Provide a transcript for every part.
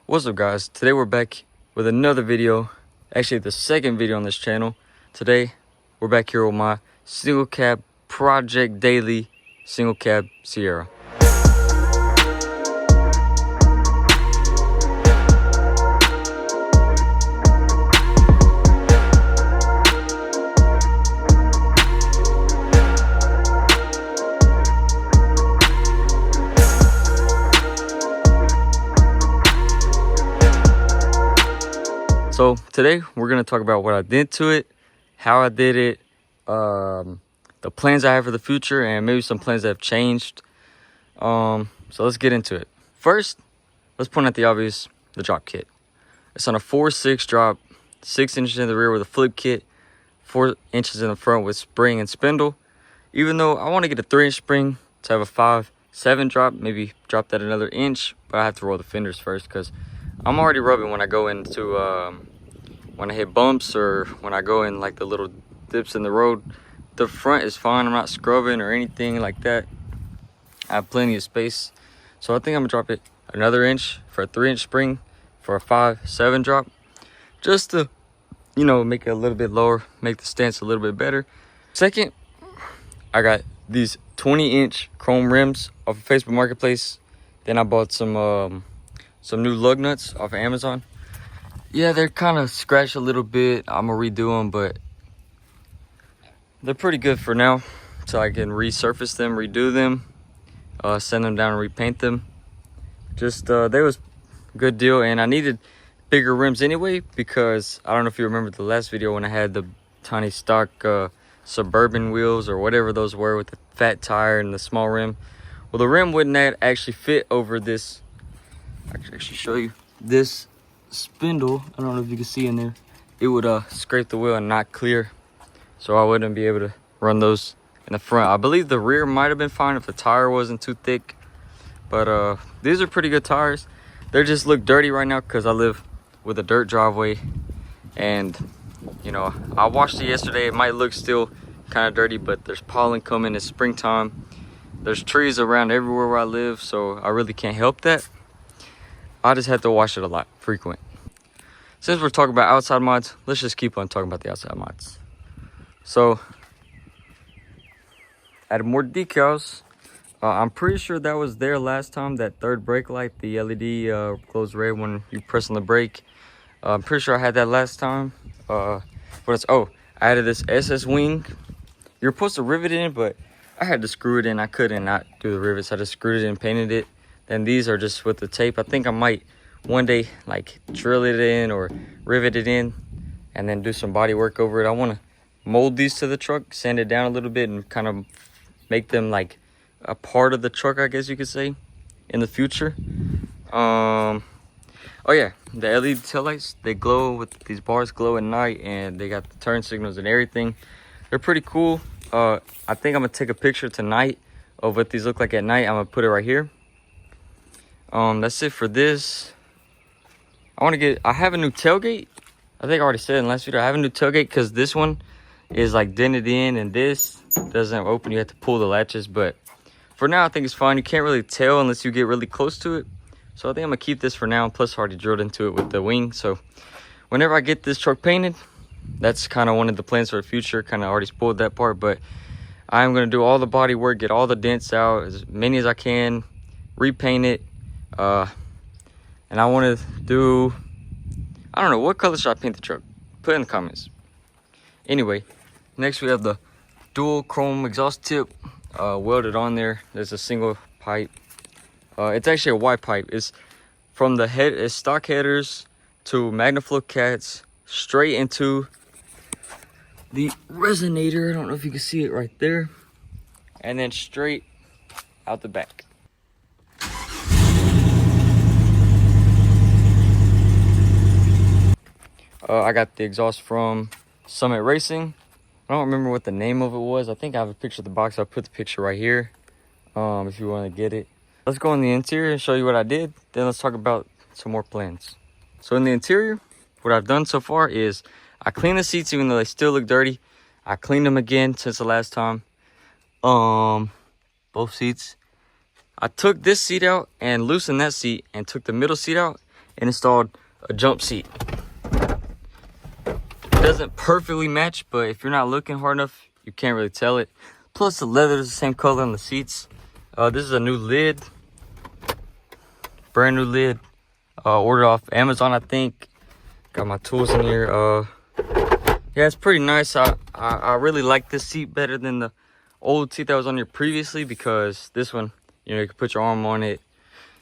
What's up, guys? Today we're back with another video, actually the second video on this channel. Today we're back here with my single cab project daily single cab Sierra. So today we're going to talk about what I did to it, how I did it, the plans I have for the future, and maybe some plans that have changed. So let's get into it. First, let's point out the obvious, the drop kit. It's on a 4.6 drop, 6 inches in the rear with a flip kit, 4 inches in the front with spring and spindle. Even though I want to get a 3-inch spring to have a 5.7 drop, maybe drop that another inch, but I have to roll the fenders first because I'm already rubbing when I go into, when I hit bumps or when I go in like the little dips in the road. The front is fine. I'm not scrubbing or anything like that. I have plenty of space. So I think I'm gonna drop it another inch for a 3-inch spring for a 5.7 drop. Just to, you know, make it a little bit lower, make the stance a little bit better. Second, I got these 20-inch chrome rims off of Facebook Marketplace. Then I bought some new lug nuts off of Amazon. Yeah, they're kind of scratched a little bit. I'm gonna redo them, but they're pretty good for now. So I can resurface them, redo them, send them down and repaint them. Just they was a good deal, and I needed bigger rims anyway because I don't know if you remember the last video when I had the tiny stock Suburban wheels or whatever those were with the fat tire and the small rim. Well, the rim wouldn't actually fit over this. I can actually show you this spindle. I don't know if you can see in there. It would scrape the wheel and not clear, so I wouldn't be able to run those in the front. I believe the rear might have been fine if the tire wasn't too thick, but these are pretty good tires. They just look dirty right now because I live with a dirt driveway, and you know, I washed it yesterday. It might look still kind of dirty, but there's pollen coming. It's springtime. There's trees around everywhere where I live, so I really can't help that. I just have to wash it a lot, frequent. Since we're talking about outside mods, let's just keep on talking about the outside mods. So, added more decals. I'm pretty sure that was there last time, that third brake light, the LED glows red when you press on the brake. I'm pretty sure I had that last time. I added this SS wing. You're supposed to rivet it in, but I had to screw it in. I couldn't not do the rivets. I just screwed it in and painted it. Then these are just with the tape. I think I might one day like drill it in or rivet it in and then do some body work over it. I want to mold these to the truck, sand it down a little bit, and kind of make them like a part of the truck, I guess you could say, in the future. Oh yeah, the LED taillights, they glow with these bars, glow at night, and they got the turn signals and everything. They're pretty cool. I think I'm gonna take a picture tonight of what these look like at night. I'm gonna put it right here. That's it for this. I have a new tailgate. I think I already said in the last video, I have a new tailgate because this one is like dented in and this doesn't open. You have to pull the latches, but for now I think it's fine. You can't really tell unless you get really close to it. So I think I'm gonna keep this for now. Plus I already drilled into it with the wing. So whenever I get this truck painted, that's kind of one of the plans for the future. Kind of already spoiled that part, but I'm gonna do all the body work, get all the dents out, as many as I can, repaint it. And I want to do, I don't know, what color should I paint the truck? Put in the comments. Anyway, next we have the dual chrome exhaust tip welded on there. There's a single pipe. It's actually a Y pipe. It's from the head, it's stock headers to MagnaFlow cats straight into the resonator. I don't know if you can see it right there. And then straight out the back. I got the exhaust from Summit Racing. I don't remember what the name of it was. I think I have a picture of the box. I'll put the picture right here if you want to get it. Let's go in the interior and show you what I did. Then let's talk about some more plans. So in the interior, what I've done so far is I cleaned the seats even though they still look dirty. I cleaned them again since the last time. Both seats. I took this seat out and loosened that seat and took the middle seat out and installed a jump seat. It doesn't perfectly match, but if you're not looking hard enough, you can't really tell it. Plus the leather is the same color on the seats. This is a new lid, brand new lid. Ordered off Amazon, I think. Got my tools in here. Yeah, it's pretty nice. I really like this seat better than the old seat that was on here previously, because this one, you know, you can put your arm on it,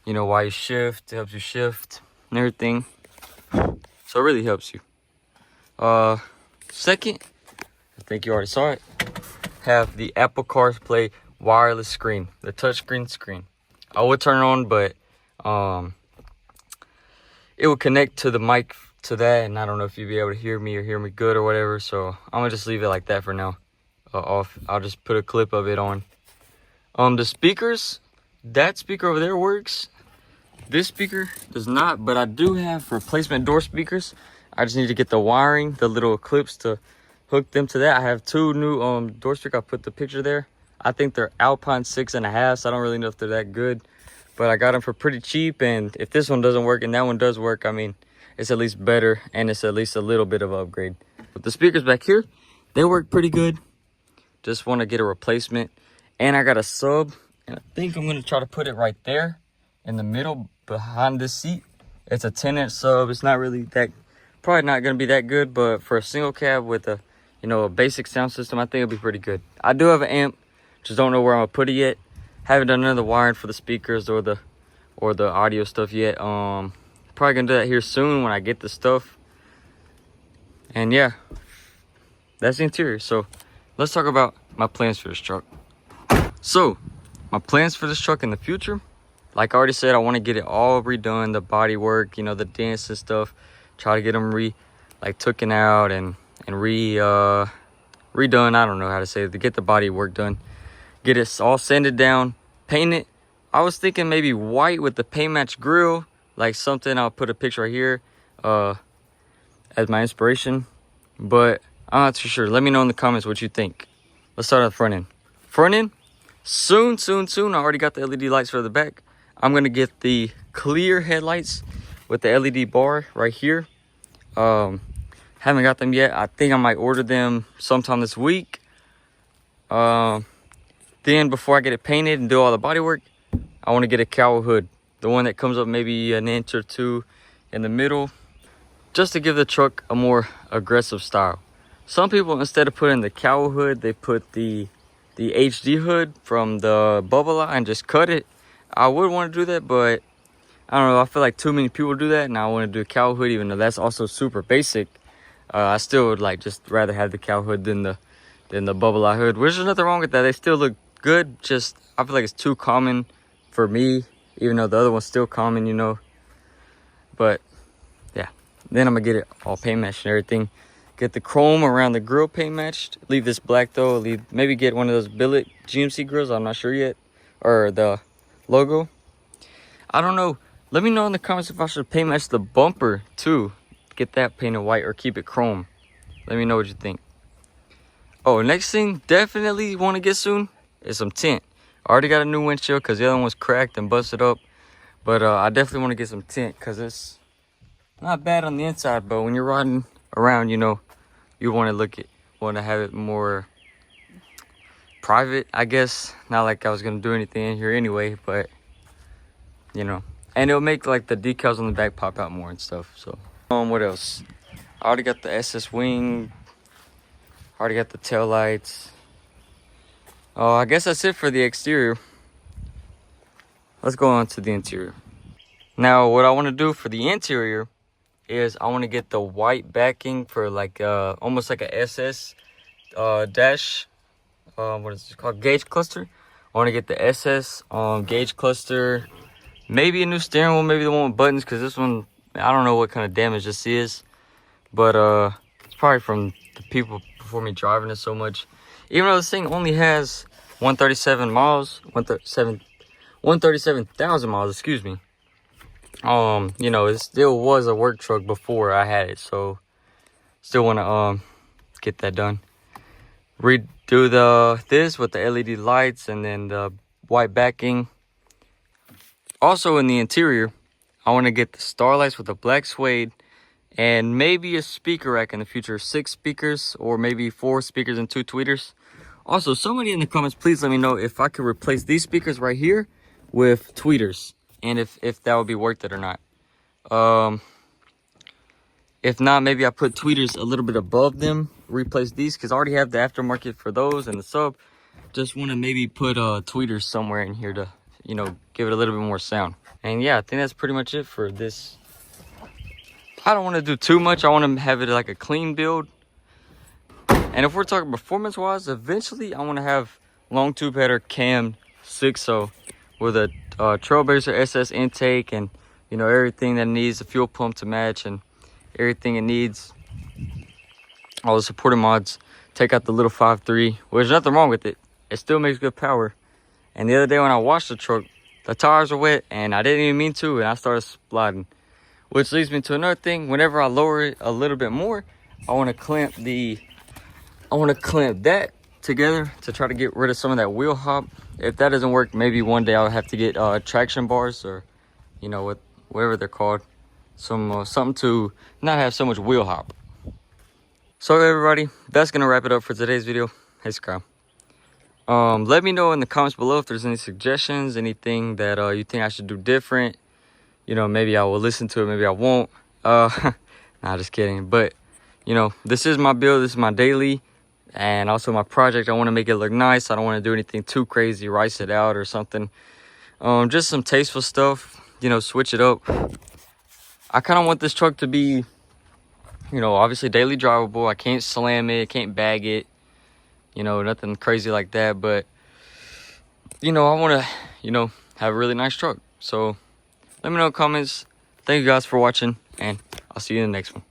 you know, while you shift. It helps you shift and everything. So it really helps you. Second, I think you already saw it, have the Apple CarPlay wireless screen, the touchscreen screen. I would turn it on, but it will connect to the mic to that, and I don't know if you'll be able to hear me or hear me good or whatever, so I'm gonna just leave it like that for now. Off. I'll just put a clip of it on. The speakers, that speaker over there works. This speaker does not, but I do have replacement door speakers. I just need to get the wiring, the little clips to hook them to that. I have two new door speakers. I put the picture there. I think they're Alpine 6.5, so I don't really know if they're that good, but I got them for pretty cheap, and if this one doesn't work and that one does work, I mean, it's at least better, and it's at least a little bit of an upgrade. But the speakers back here, they work pretty good. Just want to get a replacement. And I got a sub, and I think I'm going to try to put it right there in the middle behind this seat. It's a 10-inch sub. It's not really that, probably not going to be that good, but for a single cab with a, you know, a basic sound system, I think it'll be pretty good. I do have an amp, just don't know where I'm going to put it yet. Haven't done none of the wiring for the speakers or the audio stuff yet. Probably gonna do that here soon when I get the stuff. And yeah, that's the interior. So let's talk about my plans for this truck. So my plans for this truck in the future, like I already said, I want to get it all redone, the body work, you know, the dents and stuff. Try to get them taken out and redone. I don't know how to say it, to get the body work done, get it all sanded down, paint it. I was thinking maybe white with the paint match grill, like something. I'll put a picture right here as my inspiration, but I'm not too sure. Let me know in the comments what you think. Let's start at the front end. Front end, soon. I already got the LED lights for the back. I'm gonna get the clear headlights with the LED bar right here. Haven't got them yet. I think I might order them sometime this week. Then before I get it painted and do all the body work, I want to get a cowl hood, the one that comes up maybe an inch or two in the middle, just to give the truck a more aggressive style. Some people, instead of putting the cowl hood, they put the HD hood from the Bubble and just cut it. I would want to do that, but I don't know, I feel like too many people do that, and I want to do a cowl hood, even though that's also super basic. I still would just rather have the cowl hood than the Bubble Eye hood, which is nothing wrong with that. They still look good, just I feel like it's too common for me, even though the other one's still common, you know. But yeah, then I'm gonna get it all paint matched and everything. Get the chrome around the grill paint matched. Leave this black though. Maybe get one of those billet GMC grills. I'm not sure yet, or the logo. I don't know. Let me know in the comments if I should paint match the bumper too. Get that painted white or keep it chrome. Let me know what you think. Oh, next thing definitely want to get soon is some tint. I already got a new windshield because the other one was cracked and busted up. But I definitely want to get some tint because it's not bad on the inside. But when you're riding around, you know, you want to have it more private, I guess. Not like I was going to do anything in here anyway, but, you know. And it'll make like the decals on the back pop out more and stuff. So, what else? I already got the SS wing. I already got the tail lights. Oh, I guess that's it for the exterior. Let's go on to the interior. Now, what I want to do for the interior is I want to get the white backing for like almost like a SS dash. What is it called? Gauge cluster. I want to get the SS gauge cluster. Maybe a new steering wheel. Maybe the one with buttons, because this one, I don't know what kind of damage this is. But it's probably from the people before me driving it so much. Even though this thing only has 137 miles, 137,000 miles, excuse me. You know, it still was a work truck before I had it, so still want to get that done. Redo this with the LED lights and then the white backing. Also in the interior, I want to get the Starlights with the black suede and maybe a speaker rack in the future. 6 speakers or maybe 4 speakers and 2 tweeters. Also, somebody in the comments, please let me know if I could replace these speakers right here with tweeters and if that would be worth it or not. If not, maybe I put tweeters a little bit above them, replace these because I already have the aftermarket for those and the sub. Just want to maybe put tweeters somewhere in here to, you know, give it a little bit more sound. And yeah, I think that's pretty much it for this. I don't want to do too much. I want to have it like a clean build. And if we're talking performance wise, eventually I want to have long tube header cam 6.0 with a Trailblazer SS intake and, you know, everything that needs a fuel pump to match and everything it needs, all the supporting mods. Take out the little 5.3, well, there's nothing wrong with it. It still makes good power. And the other day when I washed the truck, the tires were wet and I didn't even mean to, and I started sliding. Which leads me to another thing. Whenever I lower it a little bit more, I want to clamp that together to try to get rid of some of that wheel hop. If that doesn't work, maybe one day I'll have to get traction bars, or, you know, whatever they're called. Something to not have so much wheel hop. So everybody, that's gonna wrap it up for today's video. Hey, Kyle. Let me know in the comments below if there's any suggestions, anything that you think I should do different. You know, maybe I will listen to it, maybe I won't. Nah, just kidding. But, you know, this is my build, this is my daily, and also my project. I want to make it look nice. I don't want to do anything too crazy, rice it out or something. Just some tasteful stuff, you know, switch it up. I kind of want this truck to be, you know, obviously daily drivable. I can't slam it, can't bag it, you know, nothing crazy like that. But, you know, I want to, you know, have a really nice truck. So let me know in the comments. Thank you guys for watching, and I'll see you in the next one.